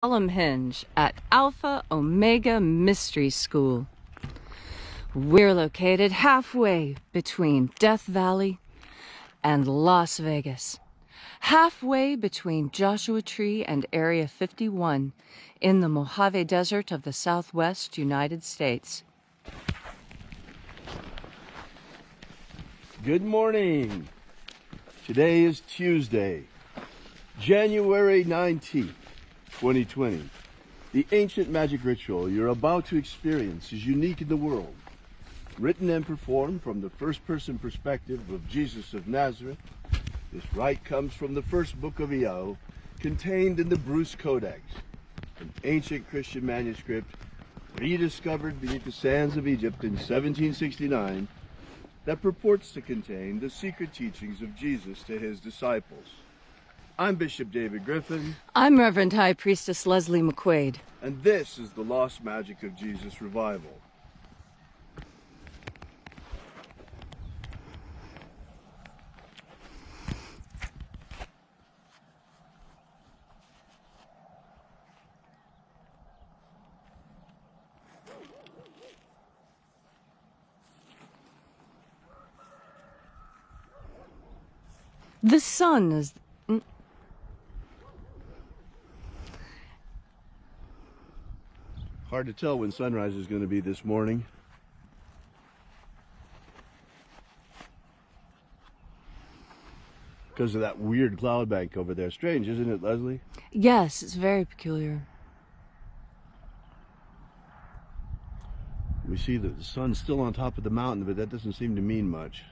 Solemn hinge at Alpha Ωmega Mystery School. We're located halfway between Death Valley and Las Vegas. Halfway between Joshua Tree and Area 51 in the Mojave Desert of the Southwest United States. Good morning. Today is Tuesday, January 19th, 2020. The ancient magic ritual you're about to experience is unique in the world. Written and performed from the first-person perspective of Jesus of Nazareth, this rite comes from the first book of Eo, contained in the Bruce Codex, an ancient Christian manuscript rediscovered beneath the sands of Egypt in 1769 that purports to contain the secret teachings of Jesus to his disciples. I'm Bishop David Griffin. I'm Reverend High Priestess Leslie McQuade. And this is the Lost Magic of Jesus Revival. The sun is... Hard to tell when sunrise is going to be this morning. Because of that weird cloud bank over there. Strange, isn't it, Leslie? Yes, it's very peculiar. We see that the sun's still on top of the mountain, but that doesn't seem to mean much.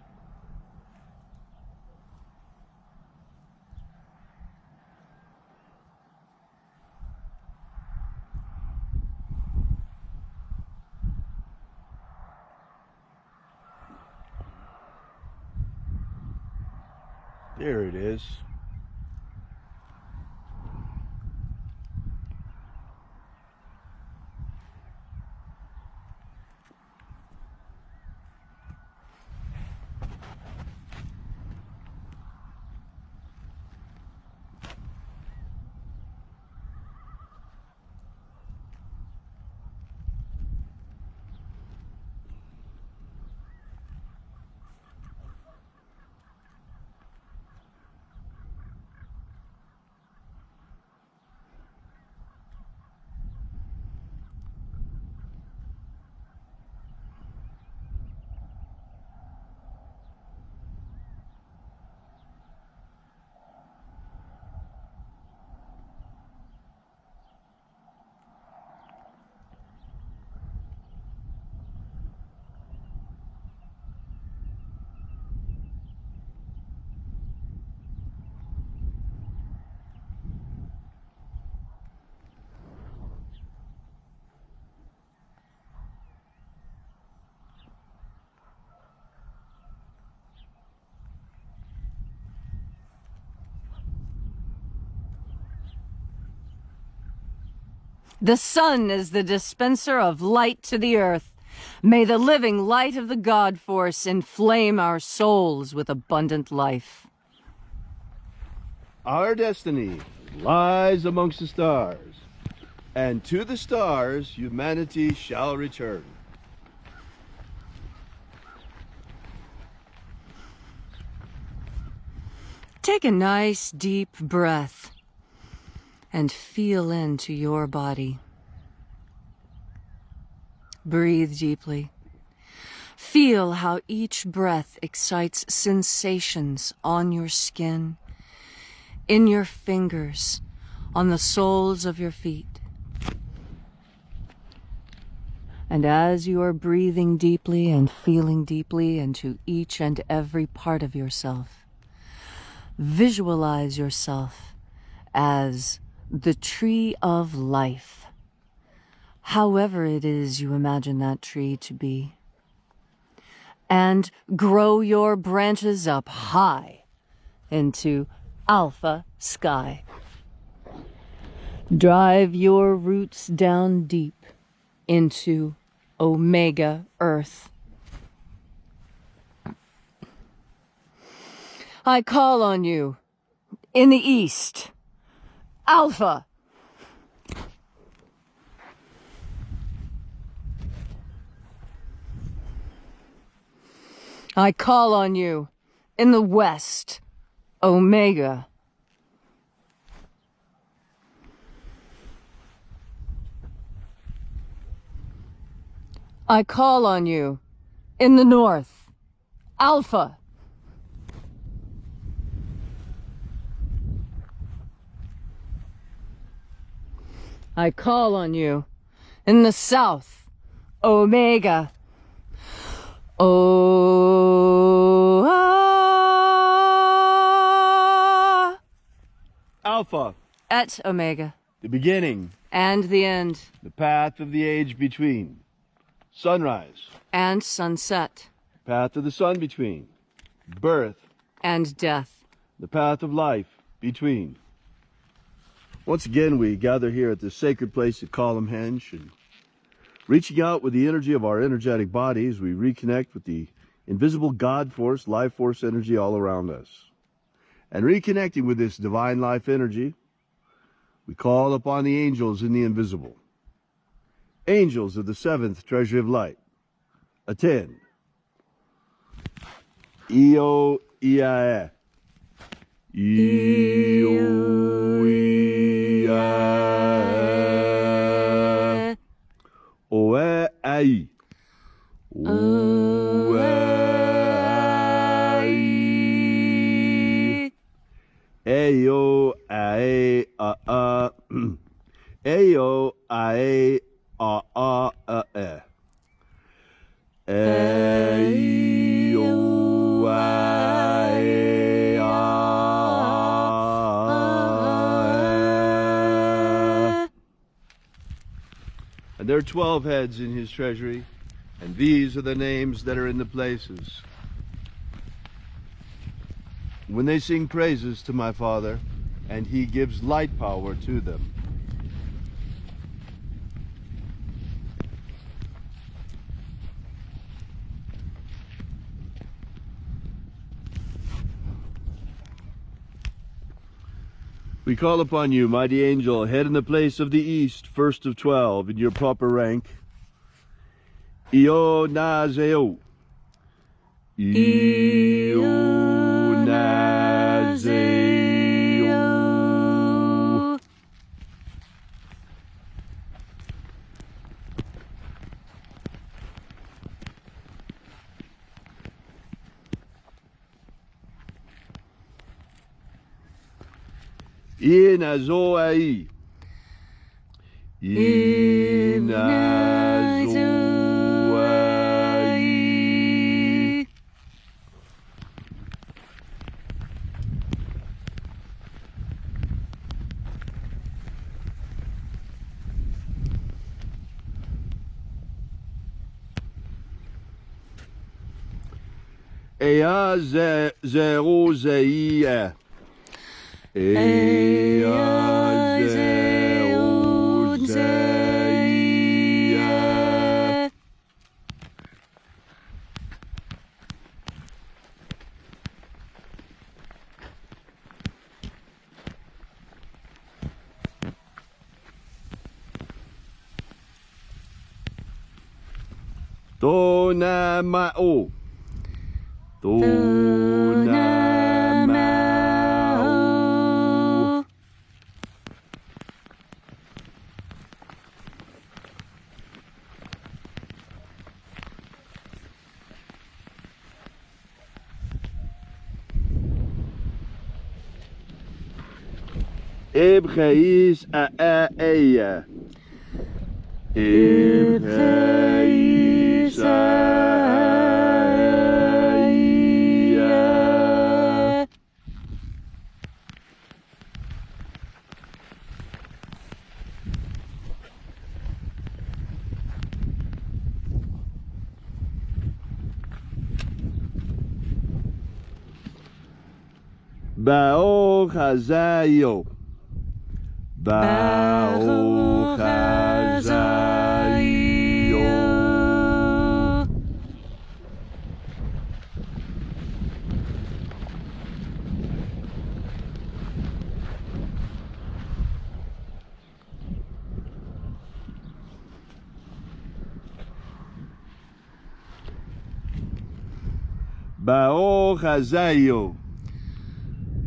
There it is. The sun is the dispenser of light to the earth. May the living light of the God Force inflame our souls with abundant life. Our destiny lies amongst the stars, and to the stars humanity shall return. Take a nice deep breath and feel into your body. Breathe deeply. Feel how each breath excites sensations on your skin, in your fingers, on the soles of your feet. And as you are breathing deeply and feeling deeply into each and every part of yourself, visualize yourself as the tree of life, however it is you imagine that tree to be, and grow your branches up high into Alpha sky. Drive your roots down deep into Omega earth. I call on you in the east. Alpha! I call on you in the west, Omega. I call on you in the north, Alpha. I call on you in the south, Omega. Alpha, Et Omega. the beginning, And the end. the path of the age between. Sunrise, And sunset. path of the sun between. Birth, And death. the path of life between. Once again, we gather here at this sacred place at Column Henge, and reaching out with the energy of our energetic bodies, we reconnect with the invisible God force, life force energy all around us. And reconnecting with this divine life energy, we call upon the angels in the invisible. Angels of the seventh treasury of light. Attend. Io Iae. Io Iae. Oe Ai. Oe Ai. Eyo Ae A A. Eyo Ae A A A E. Eyo Ae A A. And there are 12 heads in his treasury, and these are the names that are in the places. When they sing praises to my Father, and he gives light power to them. We call upon you, mighty angel, head in the place of the east, first of 12, in your proper rank. Io Nazeo. Io Nazeo. Inazoai. Inazoai. Ea zero zeia. Ea zero zeia. Tona ma'o. Tona ma'o. Ebgeis a eia. Ebgeis a eia. Baruch Hazayo. Baruch Hazayo. Baruch Hazayo.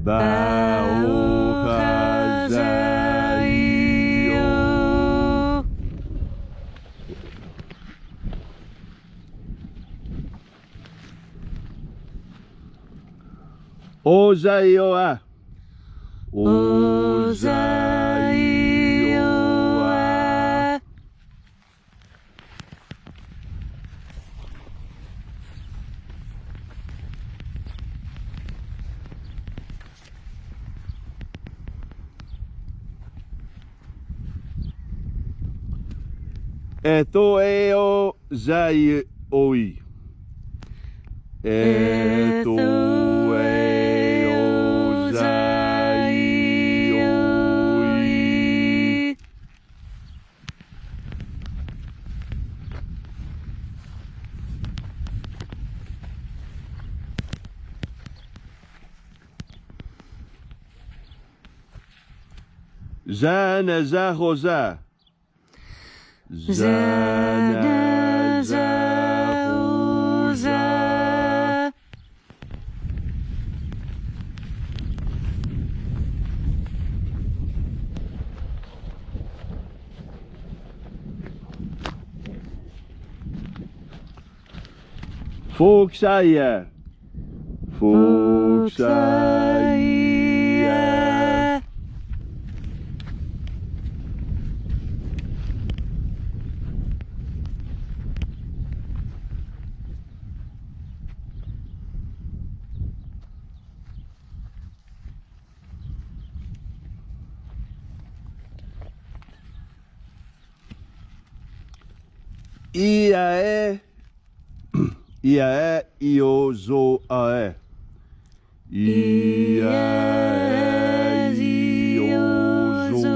Baruch Hazayo. Ozayoah. Ozayoah. Etoeo Zaioi. Etoeo Zaioi. Zanazahoza. Zanazahoza. Foxaya. Foxaya. Iae. Iae iozoae. Iae iozoae.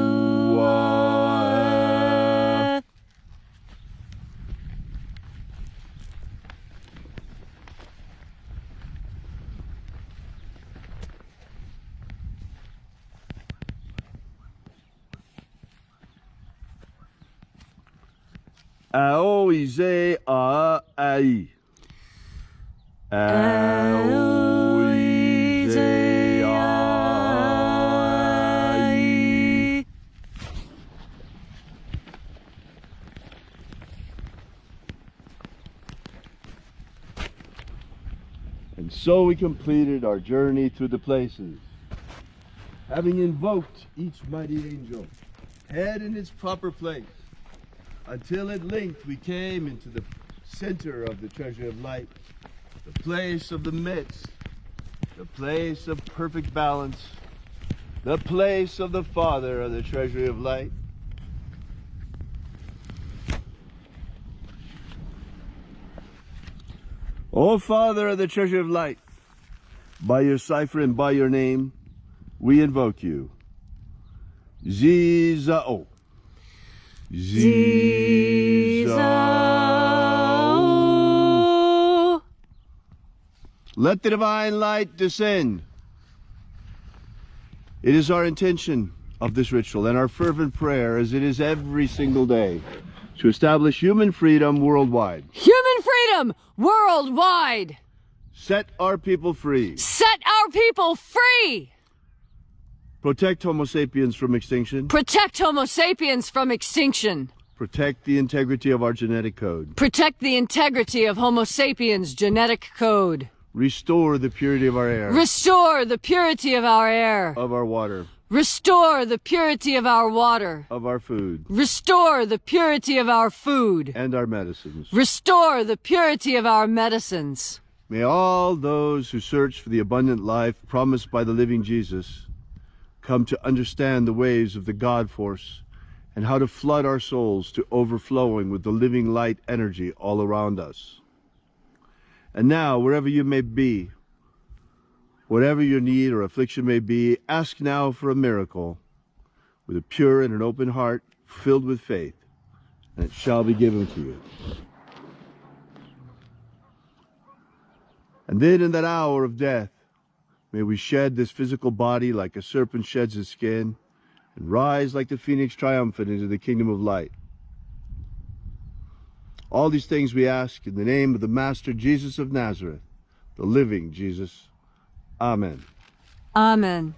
Aoize a ai. Aoize ai. And so we completed our journey through the places, having invoked each mighty angel, head in its proper place, until at length we came into the center of the treasure of light, the place of the midst, the place of perfect balance, the place of the Father of the treasury of light. O Father of the treasure of light, by your cipher and by your name, we invoke you. Zizao. Zizao. Let the divine light descend. It is our intention of this ritual and our fervent prayer, as it is every single day, to establish human freedom worldwide. Human freedom worldwide! Set our people free. Set our people free! Protect Homo sapiens from extinction. Protect Homo sapiens from extinction. Protect the integrity of our genetic code. Protect the integrity of Homo sapiens' genetic code. Restore the purity of our air. Restore the purity of our air. Of our water. Restore the purity of our water. Of our food. Restore the purity of our food. And our medicines. Restore the purity of our medicines. May all those who search for the abundant life promised by the living Jesus come to understand the ways of the God force and how to flood our souls to overflowing with the living light energy all around us. And now, wherever you may be, whatever your need or affliction may be, ask now for a miracle with a pure and an open heart filled with faith, and it shall be given to you. And then in that hour of death, may we shed this physical body like a serpent sheds his skin, and rise like the phoenix triumphant into the kingdom of light. All these things we ask in the name of the Master Jesus of Nazareth, the living Jesus. Amen. Amen.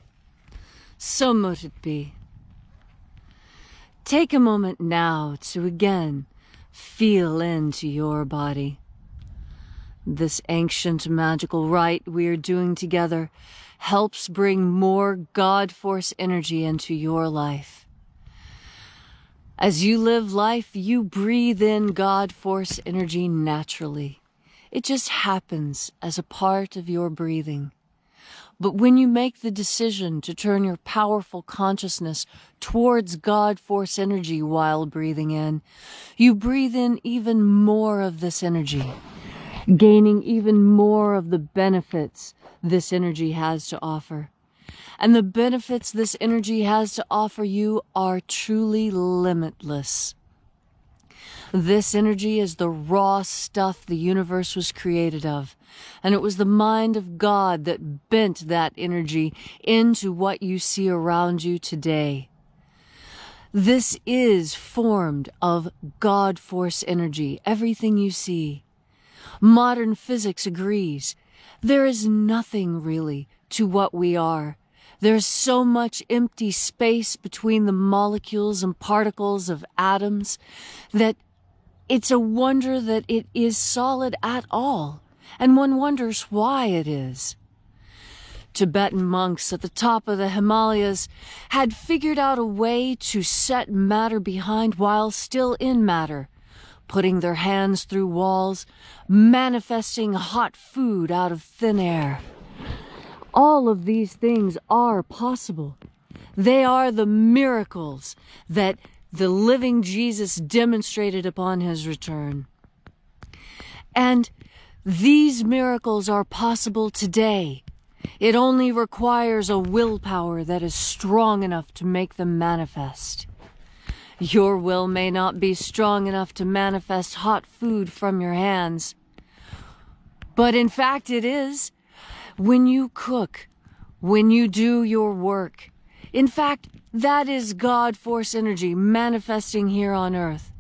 So mote it be. Take a moment now to again feel into your body. This ancient magical rite we are doing together helps bring more God Force energy into your life. As you live life, you breathe in God Force energy naturally. It just happens as a part of your breathing. But when you make the decision to turn your powerful consciousness towards God Force energy while breathing in, you breathe in even more of this energy, gaining even more of the benefits this energy has to offer. And the benefits this energy has to offer you are truly limitless. This energy is the raw stuff the universe was created of, and it was the mind of God that bent that energy into what you see around you today. This is formed of God Force energy, everything you see. Modern physics agrees. There is nothing really to what we are. There's so much empty space between the molecules and particles of atoms that it's a wonder that it is solid at all, and one wonders why it is. Tibetan monks at the top of the Himalayas had figured out a way to set matter behind while still in matter, putting their hands through walls, manifesting hot food out of thin air. All of these things are possible. They are the miracles that the living Jesus demonstrated upon his return. And these miracles are possible today. It only requires a willpower that is strong enough to make them manifest. Your will may not be strong enough to manifest hot food from your hands, but in fact it is. When you cook, when you do your work, in fact, that is God Force energy manifesting here on Earth.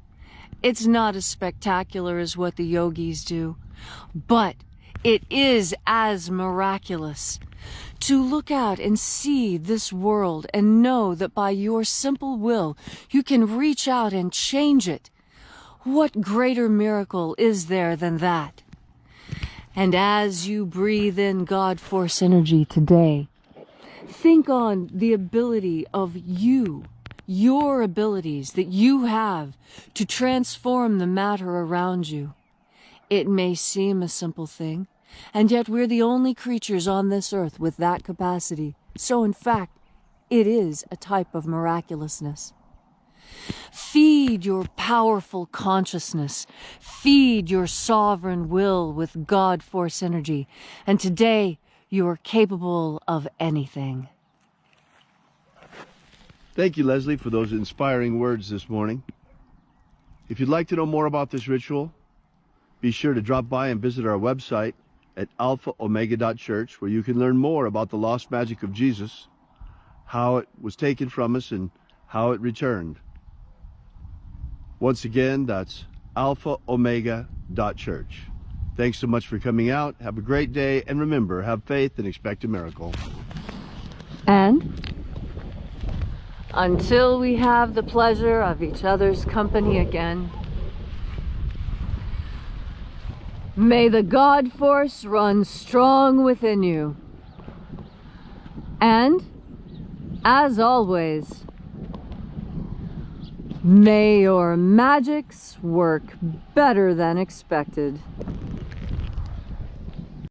It's not as spectacular as what the yogis do, but it is as miraculous. To look out and see this world and know that by your simple will, you can reach out and change it. What greater miracle is there than that? And as you breathe in God Force energy today, think on the ability of you, your abilities that you have to transform the matter around you. It may seem a simple thing, and yet we're the only creatures on this earth with that capacity. So in fact, it is a type of miraculousness. Feed your powerful consciousness. Feed your sovereign will with God Force energy. And today, you are capable of anything. Thank you, Leslie, for those inspiring words this morning. If you'd like to know more about this ritual, be sure to drop by and visit our website at alphaomega.church, where you can learn more about the lost magic of Jesus, how it was taken from us, and how it returned. Once again, that's alphaomega.church. Thanks so much for coming out. Have a great day, and remember, have faith and expect a miracle. And until we have the pleasure of each other's company again, may the God Force run strong within you. And, as always, may your magics work better than expected.